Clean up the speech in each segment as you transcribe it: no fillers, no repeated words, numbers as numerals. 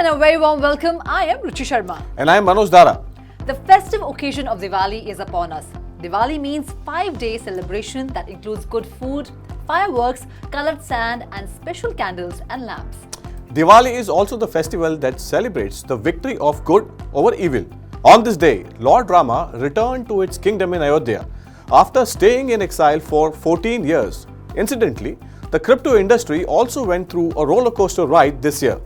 and a very warm welcome. I am Ruchi Sharma. And I am Manoj Dara. The festive occasion of Diwali is upon us. Diwali means 5-day celebration that includes good food, fireworks, colored sand and special candles and lamps. Diwali is also the festival that celebrates the victory of good over evil. On this day, Lord Rama returned to its kingdom in Ayodhya after staying in exile for 14 years. Incidentally, the crypto industry also went through a roller coaster ride this year.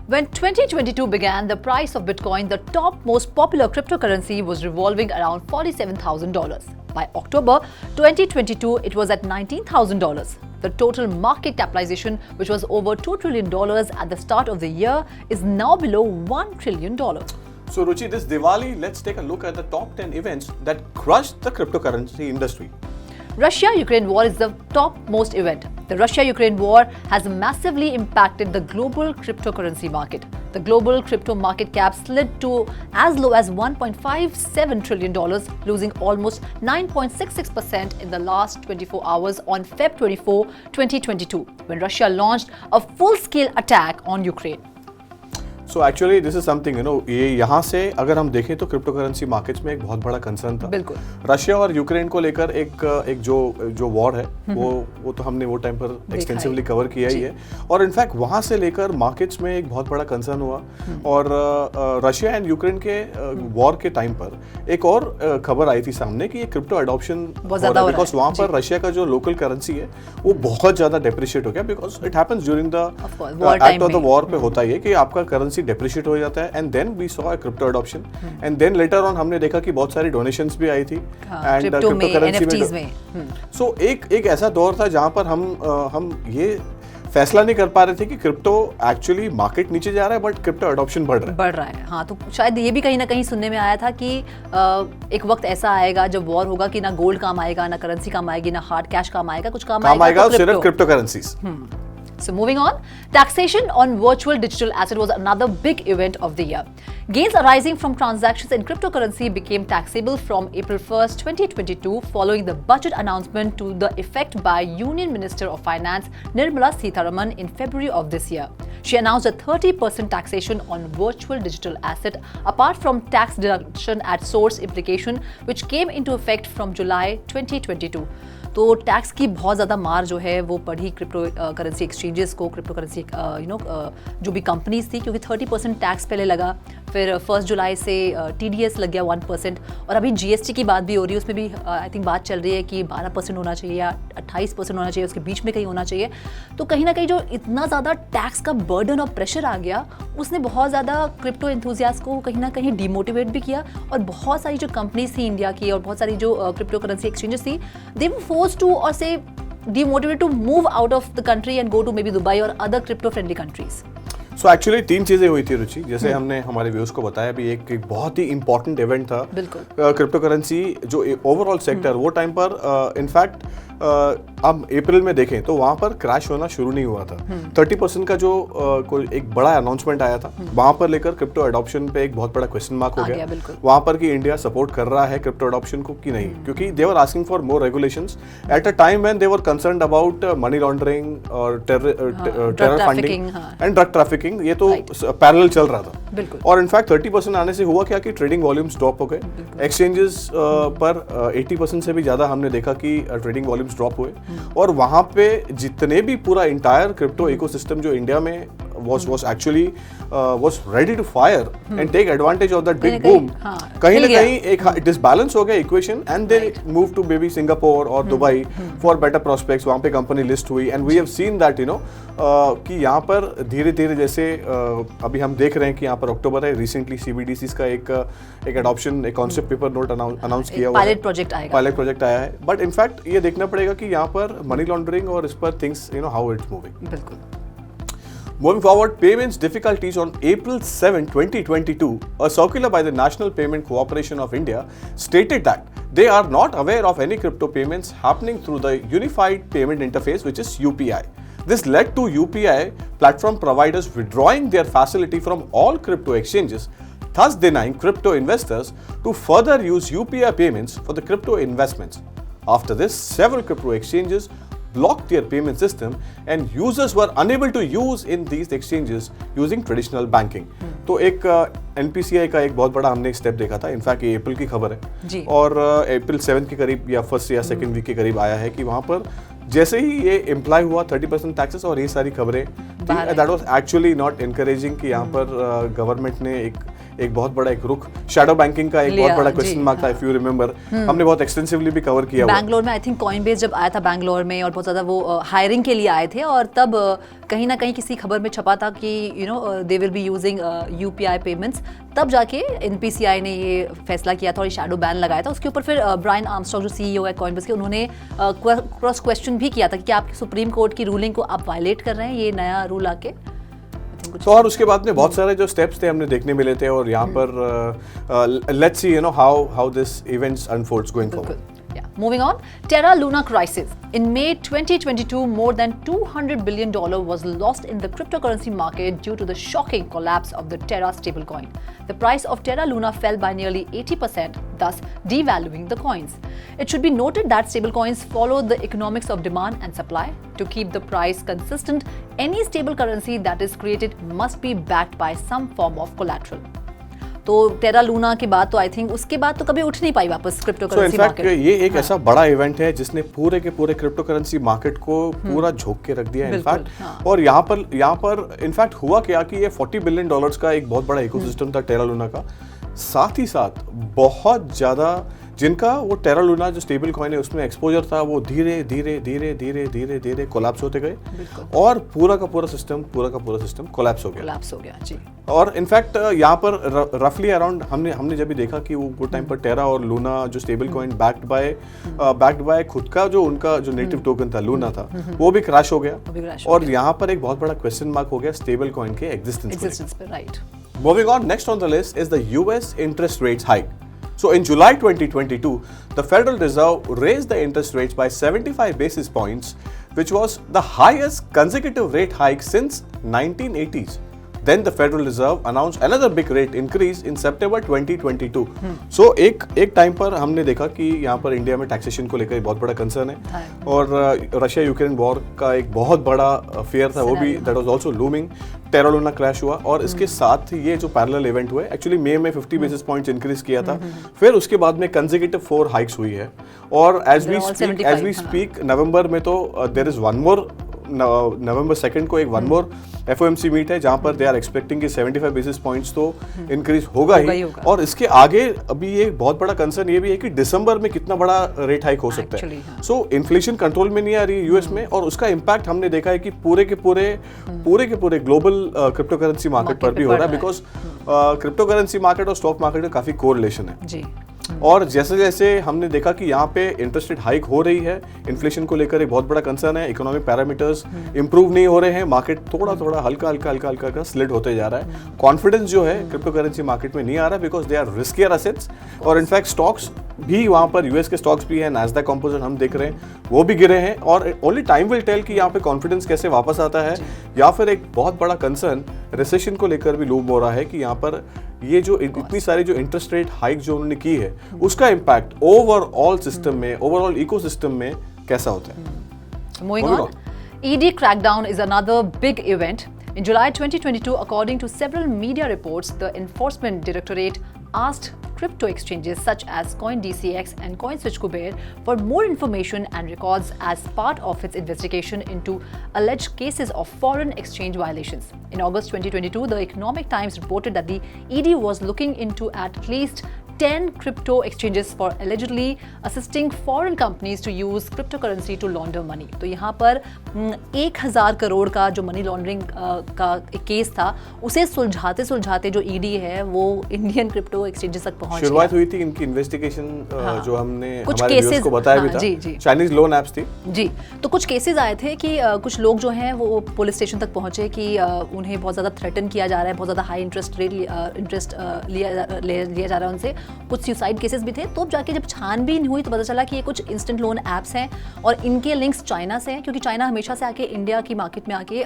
When 2022 began, the price of Bitcoin, the top most popular cryptocurrency, was revolving around $47,000. By October 2022, it was at $19,000. The total market capitalization, which was over $2 trillion at the start of the year, is now below $1 trillion. So Ruchi, this Diwali, let's take a look at the top 10 events that crushed the cryptocurrency industry. Russia-Ukraine war is the topmost event. The Russia-Ukraine war has massively impacted the global cryptocurrency market. The global crypto market cap slid to as low as $1.57 trillion, losing almost 9.66% in the last 24 hours on Feb 24, 2022, when Russia launched a full-scale attack on Ukraine. So actually this is something, ये यहाँ से अगर हम देखें तो crypto currency markets में एक बहुत बड़ा कंसर्न था। बिल्कुल। रशिया और यूक्रेन को लेकर एक जो वॉर है वो तो हमने वो टाइम पर एक्सटेंसिवली कवर किया ही है और इनफैक्ट वहाँ से लेकर मार्केट्स में एक बहुत बड़ा कंसर्न हुआ और रशिया एंड यूक्रेन के वॉर के टाइम पर एक और खबर आई थी सामने कि ये क्रिप्टो एडॉप्शन बिकॉज वहाँ पर रशिया का जो लोकल करेंसी है वो बहुत ज्यादा डेप्रिशिएट हो गया because it happens during the act of the war पे होता है कि आपका करेंसी डेप्रिशिएट हो जाता है and then we saw a crypto adoption and then later on हमने देखा कि बहुत सारी डोनेशंस भी आई थी एंड क्रिप्टो करेंसी में सो एक ऐसा दौर था जहां पर हम ये फैसला नहीं कर पा रहे थे कि क्रिप्टो एक्चुअली मार्केट नीचे जा रहा है बट क्रिप्टो एडॉप्शन बढ़ रहा है। हाँ, तो शायद ये भी कहीं ना कहीं सुनने में आया था कि एक वक्त ऐसा आएगा जब वॉर होगा कि ना गोल्ड काम आएगा, ना करेंसी काम आएगी, ना हार्ड कैश काम आएगा, कुछ काम आएगा तो सिर्फ crypto currencies. So moving on, taxation on virtual digital asset was another big event of the year. Gains arising from transactions in cryptocurrency became taxable from April 1st, 2022 following the budget announcement to the effect by Union Minister of Finance Nirmala Sitharaman in February of this year. She announced a 30% taxation on virtual digital asset apart from tax deduction at source implication which came into effect from July 2022. तो tax की बहुत ज़्यादा मार जो है वो पड़ी crypto currency exchanges को, क्रिप्टो करेंसी जो भी कंपनीज थी, क्योंकि 30% टैक्स पहले लगा, फिर 1 जुलाई से TDS लग गया 1% और अभी GST की बात भी हो रही है, उसमें भी आई थिंक बात चल रही है कि 12% होना चाहिए या 28% होना चाहिए, उसके बीच में कहीं होना चाहिए। तो कहीं ना कहीं जो इतना ज़्यादा टैक्स का बर्डन और प्रेशर आ गया उसने बहुत ज़्यादा क्रिप्टो एंथुजियास्ट को कहीं ना कहीं डिमोटिवेट भी किया और बहुत सारी जो कंपनीज थी इंडिया की और बहुत सारी जो क्रिप्टो करेंसी एक्सचेंजेस थी दे वर फोर्स्ड टू और से demotivated to move out of the country and go to maybe Dubai or other crypto friendly countries. So actually 3 चीजें हुई थी रुचि, जैसे हमने हमारे व्यूअर्स को बताया भी एक बहुत ही इंपॉर्टेंट इवेंट था क्रिप्टो करेंसी जो ओवरऑल सेक्टर वो टाइम पर इनफैक्ट अब अप्रैल में देखें तो वहां पर क्रैश होना शुरू नहीं हुआ था। 30% का जो कोई एक बड़ा अनाउंसमेंट आया था वहां पर लेकर क्रिप्टो एडॉप्शन पे एक बहुत बड़ा क्वेश्चन मार्क हो गया वहां पर कि इंडिया सपोर्ट कर रहा है क्रिप्टो एडॉप्शन को कि नहीं, क्योंकि they were asking for more regulations at a time when they were concerned about money laundering और terror funding and drug trafficking, ये तो पैरेलल चल रहा था और इनफैक्ट 30% आने से हुआ क्या कि ट्रेडिंग वॉल्यूम्स ड्रॉप हो गए, एक्सचेंजेस पर 80% से भी ज्यादा हमने देखा कि ट्रेडिंग वॉल्यूम्स ड्रॉप हुए और वहां पे जितने भी पूरा इंटायर क्रिप्टो इकोसिस्टम जो इंडिया में was actually was ready to fire and take advantage of that big boom, कहीं ना कहीं एक डिसबैलेंस हो गया equation and they move to maybe Singapore और दुबई फॉर बेटर प्रोस्पेक्ट्स, वहाँ पे कंपनी लिस्ट हुई and we have seen that कि यहाँ पर धीरे धीरे जैसे अभी हम देख रहे हैं कि यहाँ पर अक्टूबर है, रिसेंटली CBDCs का एक एडॉप्शन एक कॉन्सेप्ट पेपर नोट अनाउंस किया हुआ है, पायलट प्रोजेक्ट आया है, बट इनफैक्ट ये देखना पड़ेगा कि यहाँ पर मनी लॉन्ड्रिंग और इस पर थिंग्स हाउ इट्स मूविंग। बिल्कुल। Moving forward, payments difficulties on April 7, 2022, a circular by the National Payment Corporation of India stated that they are not aware of any crypto payments happening through the Unified Payment Interface, which is UPI. This led to UPI platform providers withdrawing their facility from all crypto exchanges, thus denying crypto investors to further use UPI payments for the crypto investments. After this, several crypto exchanges blocked their payment system and users were unable to use in these exchanges using traditional banking. तो एक NPCI का एक बहुत बड़ा हमने एक step देखा था, इनफैक्ट ये अप्रैल की खबर है और अप्रैल 7 के करीब या फर्स्ट या सेकंड वीक के करीब आया है कि वहाँ पर जैसे ही ये इम्प्लाई हुआ 30% टैक्सेस और ये सारी खबरें, that was actually not encouraging कि यहाँ पर गवर्नमेंट ने एक बहुत बड़ा एक रुख, शैडो बैंकिंग का एक बहुत बड़ा क्वेश्चन मार्क था, इफ यू रिमेंबर, हमने बहुत एक्सटेंसिवली भी कवर किया। बैंगलोर में आई थिंक कॉइनबेस जब आया था बैंगलोर में और बहुत ज़्यादा वो हायरिंग के लिए आए थे और तब कहीं ना कहीं किसी खबर में छपा था कि they will be using UPI payments, तब जाके NPCI ने ये फैसला किया था और ये शैडो बैन लगाया था। उसके ऊपर फिर ब्रायन आर्मस्ट्रॉन्ग जो CEO है कॉइनबेस के, उन्होंने क्रॉस क्वेश्चन भी किया था कि क्या आप सुप्रीम कोर्ट की रूलिंग को आप वायलेट कर रहे हैं ये नया रूल आके। तो और उसके बाद में बहुत सारे जो स्टेप्स थे हमने देखने मिले थे और यहाँ पर let's see how this events unfolds going forward. Moving on, Terra Luna crisis. In May 2022, more than $200 billion was lost in the cryptocurrency market due to the shocking collapse of the Terra stablecoin. The price of Terra Luna fell by nearly 80%, thus devaluing the coins. It should be noted that stablecoins follow the economics of demand and supply. To keep the price consistent, any stable currency that is created must be backed by some form of collateral. तो Terra Luna की बात तो I think उसके बाद तो कभी उठ नहीं पाई वापस क्रिप्टो करेंसी मार्केट। ये एक ऐसा बड़ा इवेंट है जिसने पूरे के पूरे क्रिप्टो करेंसी मार्केट को पूरा झोंक के रख दिया इनफैक्ट। और यहाँ पर इनफैक्ट हुआ क्या कि ये $40 बिलियन का एक बहुत बड़ा इकोसिस्टम था टेरा लूना का, साथ ही साथ बहुत ज्यादा जिनका वो टेरा लूना जो स्टेबल कॉइन है उसमें एक्सपोजर था वो धीरे धीरे कोलैप्स होते गए और पूरा का पूरा सिस्टम कोलैप्स हो गया जी। और इनफैक्ट यहाँ पर रफली अराउंड हमने जब भी देखा कि वो टाइम पर टेरा और लूना जो स्टेबल कॉइन बैक्ड बाय खुद का जो उनका जो नेटिव टोकन था लूना था वो भी क्रैश हो गया और यहाँ पर एक बहुत बड़ा क्वेश्चन मार्क हो गया स्टेबल कॉइन के एग्जिस्टेंस पे। Right, moving on, next on the list is the US interest rates hike. So in July 2022, the Federal Reserve raised the interest rates by 75 basis points, which was the highest consecutive rate hike since 1980s. Then the Federal Reserve announced another big rate increase in September 2022. So एक time पर हमने देखा कि यहाँ पर India में taxation को लेकर बहुत बड़ा कंसर्न है और रशिया यूक्रेन वॉर का एक बहुत बड़ा फेयर था वो भी, that was also looming. Terra Luna crash हुआ और इसके साथ ये जो पैरेलल इवेंट हुए, एक्चुअली मई में 50 बेसिस पॉइंट्स इंक्रीज किया था, फिर उसके बाद में कंसेक्यूटिव 4 हाइक्स हुई है और एज वी स्पीक नवंबर में तो देयर इज वन मोर, नवंबर 2 को एक वन मोर FOMC मीट है जहां पर दे आर एक्सपेक्टिंग कि 75 बेसिस पॉइंट्स तो इंक्रीज होगा ही और इसके आगे अभी ये बहुत बड़ा कंसर्न ये भी है कि दिसंबर में कितना बड़ा रेट हाइक हो सकता है. सो इन्फ्लेशन कंट्रोल में नहीं आ रही यूएस में और उसका इम्पैक्ट हमने देखा है कि पूरे के पूरे ग्लोबल क्रिप्टो करेंसी मार्केट पर भी हो रहा है, बिकॉज क्रिप्टो करेंसी मार्केट और स्टॉक मार्केट का काफी कोरिलेशन है जी. और जैसे जैसे हमने देखा कि यहाँ पे इंटरेस्ट रेट हाइक हो रही है, इन्फ्लेशन को लेकर एक बहुत बड़ा कंसर्न है, इकोनॉमिक पैरामीटर्स इंप्रूव नहीं हो रहे हैं, मार्केट थोड़ा हल्का स्लिड होते जा रहा है. कॉन्फिडेंस जो है क्रिप्टो करेंसी मार्केट में नहीं आ रहा because they are riskier assets और इनफैक्ट स्टॉक्स भी वहाँ पर यूएस के स्टॉक्स भी है, नैस्डैक कंपोजिट हम देख रहे हैं वो भी गिरे हैं और ओनली टाइम विल टेल कि यहाँ पे कॉन्फिडेंस कैसे वापस आता है. या फिर एक बहुत बड़ा कंसर्न रिसेशन को लेकर भी लूम हो रहा है कि यहाँ पर ये जो इतनी सारी जो इंटरेस्ट रेट हाइक जो उन्होंने की है उसका इम्पैक्ट ओवरऑल सिस्टम में, ओवरऑल इकोसिस्टम में कैसा होता है. Moving on, ED crackdown is another big event. In July 2022, according to several media reports, the Enforcement Directorate asked crypto exchanges such as CoinDCX and CoinSwitch-Kuber for more information and records as part of its investigation into alleged cases of foreign exchange violations. In August 2022, the Economic Times reported that the ED was looking into at least 10 crypto exchanges for allegedly assisting foreign companies to use cryptocurrency to launder money. तो यहाँ पर 1000 करोड़ का जो money laundering का एक case था उसे सुलझाते जो ईडी है वो इंडियन क्रिप्टो एक्सचेंजेस तक पहुंच गया. शुरुआत हुई थी इनकी इन्वेस्टिगेशन जो हमने हमारे व्यूअर्स को बताया भी था, चाइनीज लोन एप्स थी जी. तो कुछ केसेस आए थे कि कुछ लोग जो हैं वो पुलिस स्टेशन तक पहुंचे कि उन्हें बहुत ज़्यादा थ्रेटन किया जा रहा है, बहुत ज़्यादा हाई इंटरेस्ट लिया जा रहा है उनसे कुछ सुसाइड केसेस भी थे। तो जाके जब छानबीन हुई तो पता चला कि ये कुछ इंस्टेंट लोन ऐप्स हैं और इनके लिंक्स चाइना से हैं, क्योंकि चाइना हमेशा से आके इंडिया की मार्केट में आके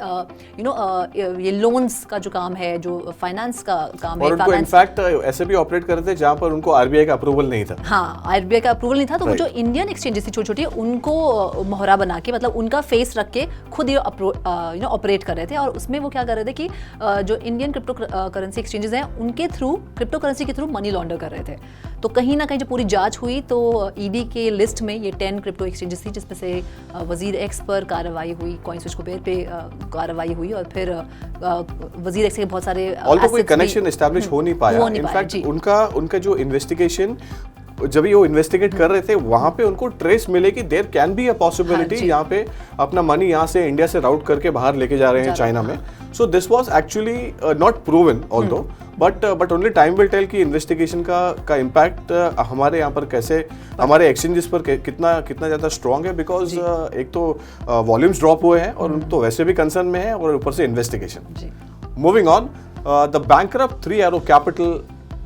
ये लोन्स का जो काम है, जो फाइनेंस का काम है, और उनको इनफैक्ट ऐसे भी ऑपरेट कर रहे थे जहां पर उनको आरबीआई का अप्रूवल नहीं था। हाँ, आरबीआई का अप्रूवल नहीं था, तो वो जो इंडियन एक्सचेंजेस थी छोटी छोटी, उनको मोहरा बना के, मतलब उनका फेस रख के खुद ये ऑपरेट कर रहे थे। और उसमें वो क्या कर रहे थे कि जो इंडियन क्रिप्टो करेंसी एक्सचेंजेस हैं उनके थ्रू, क्रिप्टो करेंसी के थ्रू मनी लॉन्डर कर रहे थे। तो कहीं ना कहीं जब पूरी जांच हुई तो ईडी के लिस्ट में ये 10 क्रिप्टो एक्सचेंजेस थी, जिसमें से वजीर एक्स पर कार्रवाई हुई, कॉइन स्विच कुबेर पे कार्रवाई हुई, और फिर वजीर एक्स के बहुत सारे ऑल्दो कोई कनेक्शन एस्टैब्लिश हो नहीं पाया। इनफैक्ट उनका जो इन्वेस्टिगेशन, जब ये वो इन्वेस्टिगेट कर रहे थे वहां पे उनको ट्रेस मिले कि there can be a possibility यहाँ पे अपना मनी यहाँ से इंडिया से राउट करके बाहर लेके जा रहे हैं चाइना में। So this was actually not proven although, but only time will tell कि इन्वेस्टिगेशन का इम्पैक्ट हमारे यहाँ पर कैसे, हमारे एक्सचेंजेस पर कितना ज़्यादा स्ट्रॉन्ग है। बिकॉज एक तो वॉल्यूम्स ड्रॉप हुए हैं और तो वैसे भी कंसर्न में है, और ऊपर से investigation. Moving on, the bankrupt 3 Arrow Capital,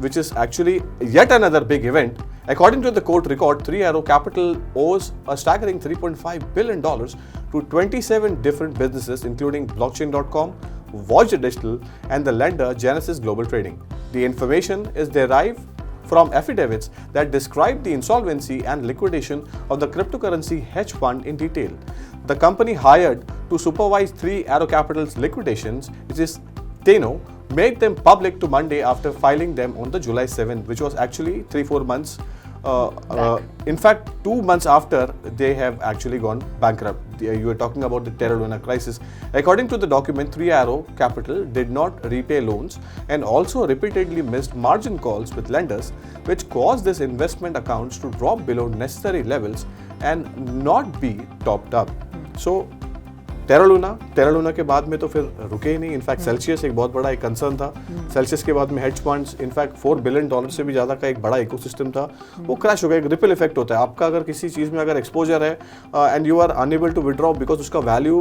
which is actually yet another big event. According to the court record, 3 Arrow Capital owes a staggering $3.5 billion to 27 different businesses, including Blockchain.com, Voyager Digital, and the lender Genesis Global Trading. The information is derived from affidavits that describe the insolvency and liquidation of the cryptocurrency hedge fund in detail. The company hired to supervise 3 Arrow Capital's liquidations, which is Teno, made them public to Monday after filing them on the July 7th, which was actually 3-4 months. In fact, 2 months after they have actually gone bankrupt. You were talking about the Terra Luna crisis. According to the document, 3 Arrow Capital did not repay loans and also repeatedly missed margin calls with lenders, which caused this investment accounts to drop below necessary levels and not be topped up. So Terra Luna के बाद में तो फिर रुके ही नहीं। In fact Celsius एक बहुत बड़ा एक कंसर्न था। सेल्सियस के बाद में हेज फंड्स, इनफैक्ट $4 बिलियन से भी ज़्यादा का एक बड़ा इकोसिस्टम था, वो क्रैश हो गया। एक रिपल इफेक्ट होता है, आपका अगर किसी चीज़ में अगर एक्सपोजर है and you are unable to withdraw because उसका वैल्यू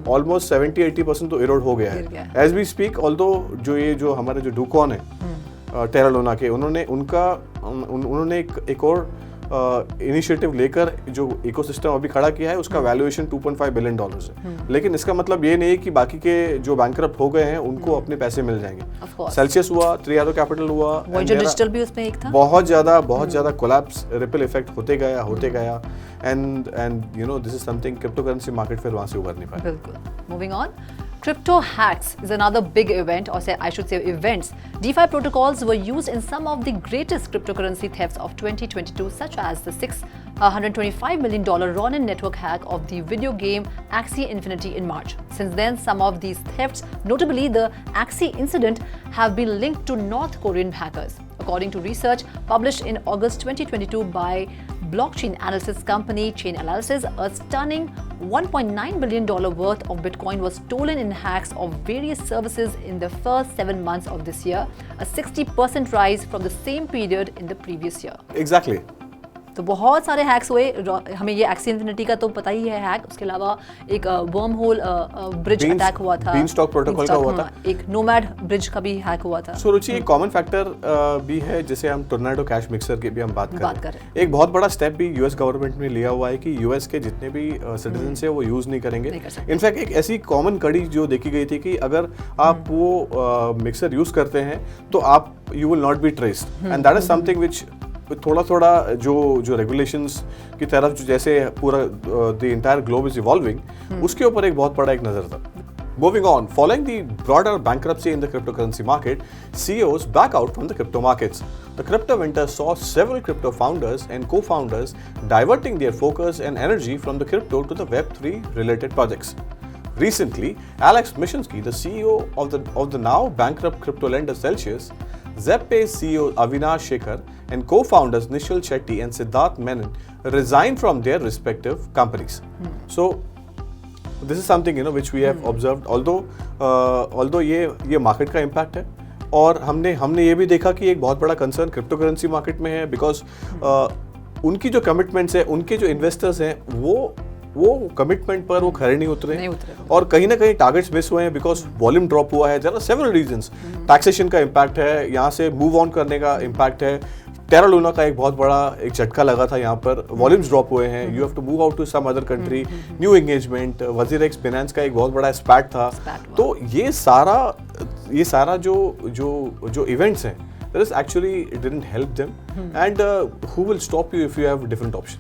ऑलमोस्ट 70-80% तो इरोड हो गया है एज वी स्पीक। ऑल्दो जो हमारे जो डूकॉन है टेरा लूना के, उन्होंने एक और इनिशिएटिव लेकर जो इकोसिस्टम अभी खड़ा किया है उसका वैल्यूएशन $2.5 बिलियन है। लेकिन इसका मतलब ये नहीं है कि बाकी के जो बैंकरप्ट हो गए हैं उनको अपने पैसे मिल जाएंगे। सेल्सियस हुआ, 3 Arrow कैपिटल हुआ, वॉयेजर डिजिटल भी उसमें एक था। बहुत ज्यादा कोलैप्स, रिपल इफेक्ट होते गया and you know this is something crypto currency market फिर वहां से उभर नहीं पाया। बिल्कुल। Moving on, Crypto hacks is another big event, or I should say events. DeFi protocols were used in some of the greatest cryptocurrency thefts of 2022, such as the $625 million Ronin network hack of the video game Axie Infinity in March. Since then, some of these thefts, notably the Axie incident, have been linked to North Korean hackers. According to research published in August 2022 by blockchain analysis company Chain Analysis, a stunning $1.9 billion worth of Bitcoin was stolen in hacks of various services in the first 7 months of this year, a 60% rise from the same period in the previous year. Exactly. तो बहुत सारे hacks हुए। हमें ये XC infinity का तो पता ही है हैक, उसके अलावा एक वर्म होल ब्रिज अटैक हुआ था, बीनस्टॉक प्रोटोकॉल का हुआ था, एक नोमैड ब्रिज का भी हैक हुआ था। सो रुचि, एक कॉमन फैक्टर भी है, जैसे हम टोर्नाडो कैश मिक्सर की भी हम बात कर रहे हैं। एक बहुत बड़ा स्टेप भी यूएस गवर्नमेंट ने लिया हुआ है कि यूएस के जितने भी सिटीजन है वो यूज नहीं करेंगे। इनफैक्ट एक ऐसी कॉमन कड़ी जो देखी गई थी कि अगर आप वो मिक्सर यूज करते हैं तो आप you will not be traced, and that is something which थोड़ा जो रेगुलेशंस की तरफ जो जैसे पूरा the entire globe is evolving, उसके ऊपर एक बहुत बड़ा एक नजर था। Moving on, following the broader bankruptcy in the cryptocurrency market, CEOs back out from the crypto markets. The crypto winter saw several crypto founders and co-founders diverting their focus and energy from the crypto to the Web3 related projects. Recently, Alex Mishinsky, the CEO of the now bankrupt crypto lender Celsius, Zeppe's CEO Avinash Shekhar, and co-founders Nishal Shetty and Siddharth Menon resigned from their respective companies. So this is something which we have observed. Although ये market का impact है, और हमने ये भी देखा कि एक बहुत बड़ा कंसर्न क्रिप्टो करेंसी मार्केट में है, बिकॉज उनकी जो कमिटमेंट्स है, उनके जो इन्वेस्टर्स हैं वो कमिटमेंट पर वो खड़े नहीं उतरे और कहीं ना कहीं टारगेट्स मिस हुए हैं बिकॉज वॉल्यूम ड्रॉप हुआ है। There are several reasons. Taxation का इम्पैक्ट है, यहाँ से मूव ऑन करने का इम्पैक्ट है, टेरा लूना का एक बहुत बड़ा एक झटका लगा था यहाँ पर, वॉल्यूम्स ड्रॉप हुए हैं, you have to move out to some other country, new engagement, WazirX finance का एक बहुत बड़ा स्पैट था। तो ये सारा जो इवेंट्स हैं, that is actually it didn't help them, and who will stop you if you have different option?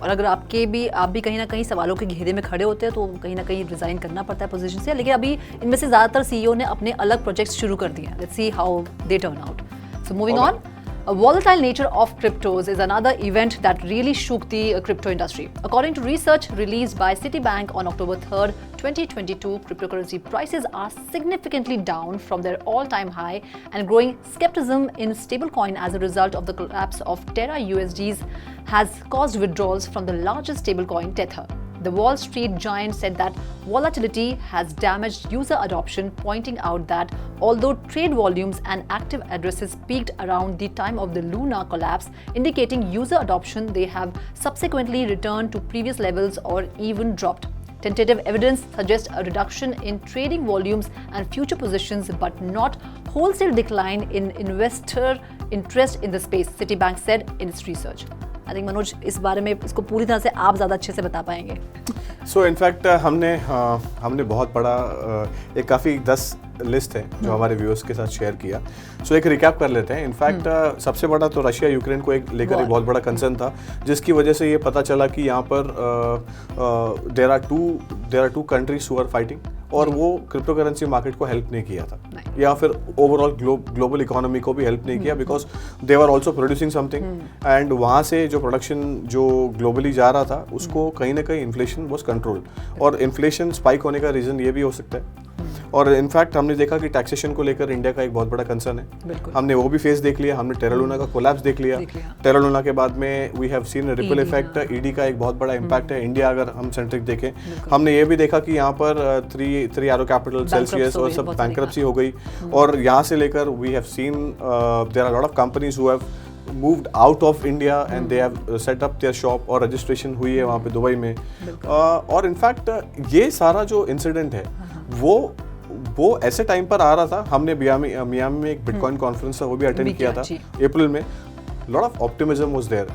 और अगर आप भी कहीं ना कहीं सवालों के घेरे में खड़े होते हैं तो कहीं ना कहीं रिजाइन करना पड़ता है पोजीशन से। लेकिन अभी इनमें से ज्यादातर सीईओ ने अपने अलग प्रोजेक्ट्स शुरू कर दिए हैं। Let's see how they turn out. So moving on, a volatile nature of cryptos is another event that really shook the crypto industry. According to research released by Citibank on October 3rd, 2022, cryptocurrency prices are significantly down from their all-time high, and growing skepticism in stablecoin as a result of the collapse of Terra USDs has caused withdrawals from the largest stablecoin, Tether. The Wall Street giant said that volatility has damaged user adoption, pointing out that although trade volumes and active addresses peaked around the time of the Luna collapse, indicating user adoption, they have subsequently returned to previous levels or even dropped. Tentative evidence suggests a reduction in trading volumes and future positions, but not wholesale decline in investor interest in the space, Citibank said in its research. I think Manoj इस बारे में इसको पूरी तरह से आप ज़्यादा अच्छे से बता पाएंगे। सो इनफैक्ट हमने बहुत बड़ा एक काफ़ी 10 लिस्ट है जो हमारे व्यूअर्स के साथ शेयर किया। सो एक रिकैप कर लेते हैं। इनफैक्ट सबसे बड़ा तो रशिया यूक्रेन को लेकर एक बहुत बड़ा कंसर्न था, जिसकी वजह से ये पता चला कि यहाँ पर there are two countries who are fighting, और वो क्रिप्टो करेंसी मार्केट को हेल्प नहीं किया था, या फिर ओवरऑल ग्लोबल इकोनॉमी को भी हेल्प नहीं किया, because they are also producing something, and वहाँ से जो प्रोडक्शन जो ग्लोबली जा रहा था उसको कहीं ना कहीं इन्फ्लेशन वॉज कंट्रोल, और इन्फ्लेशन स्पाइक होने का रीज़न ये भी हो सकता है। और इनफैक्ट हमने देखा कि टैक्सेशन को लेकर इंडिया का एक बहुत बड़ा कंसर्न है, हमने वो भी फेस देख लिया, हमने टेरा लूना का कोलैप्स देख लिया। टेरा लूना के बाद में we have seen ripple effect, ED का एक बहुत बड़ा इम्पैक्ट है। इंडिया अगर हम सेंट्रिक देखें, हमने ये भी देखा कि यहाँ पर थ्री एरो कैपिटल, सेल्सियस और सब बैंकरप्सी हो गई, और यहाँ से लेकर we have seen there are lot of companies who have moved out of India and they have set up their shop, और रजिस्ट्रेशन हुई है वहाँ पे दुबई में। और इनफैक्ट ये सारा जो इंसिडेंट है वो ऐसे टाइम पर आ रहा था। हमने मियामी में एक बिटकॉइन कॉन्फ्रेंस था, वो भी अटेंड किया था अप्रैल में। Lot of optimism was there,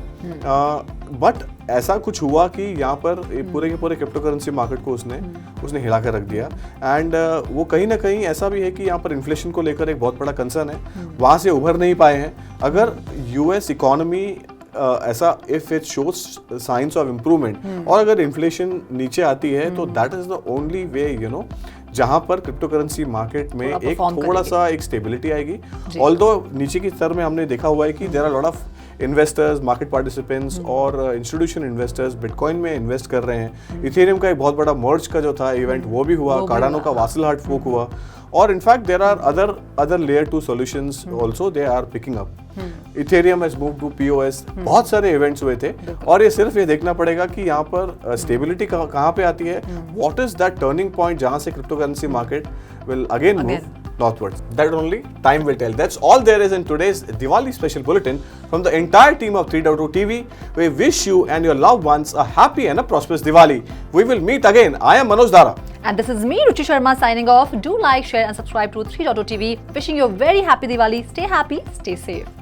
but ऐसा कुछ हुआ कि यहाँ पर पूरे के पूरे क्रिप्टो करेंसी मार्केट को उसने हिला कर रख दिया। एंड वो कहीं ना कहीं ऐसा भी है कि यहाँ पर इन्फ्लेशन को लेकर एक बहुत बड़ा कंसर्न है, वहाँ से उभर नहीं पाए हैं। अगर यूएस इकोनॉमी ऐसा if it shows science of improvement, और अगर इन्फ्लेशन नीचे आती है, तो that is the only way जहां पर क्रिप्टो करेंसी मार्केट में एक थोड़ा सा एक स्टेबिलिटी आएगी। ऑल्दो नीचे की स्तर में हमने देखा हुआ है कि there are lot of investors, market participants और इंस्टीट्यूशन इन्वेस्टर्स बिटकॉइन में इन्वेस्ट कर रहे हैं। इथेरियम का एक बहुत बड़ा मर्ज का जो था इवेंट वो भी हुआ, कार्डानो का वासल हार्ट फोक हुआ, और in fact there are other layer 2 solutions also they are picking up. Ethereum has moved to POS, बहुत सारे इवेंट्स हुए थे, और ये सिर्फ ये देखना पड़ेगा कि यहाँ पर स्टेबिलिटी कहाँ पे आती है, what is that turning point जहाँ से crypto currency market will again move northwards. That only time will tell. That's all there is in today's Diwali special bulletin from the entire team of 3.2 TV. We wish you and your loved ones a happy and a prosperous Diwali. We will meet again. I am Manoj Dara. And this is me, Ruchi Sharma, signing off. Do like, share and subscribe to 3.2 TV. Wishing you a very happy Diwali. Stay happy, stay safe.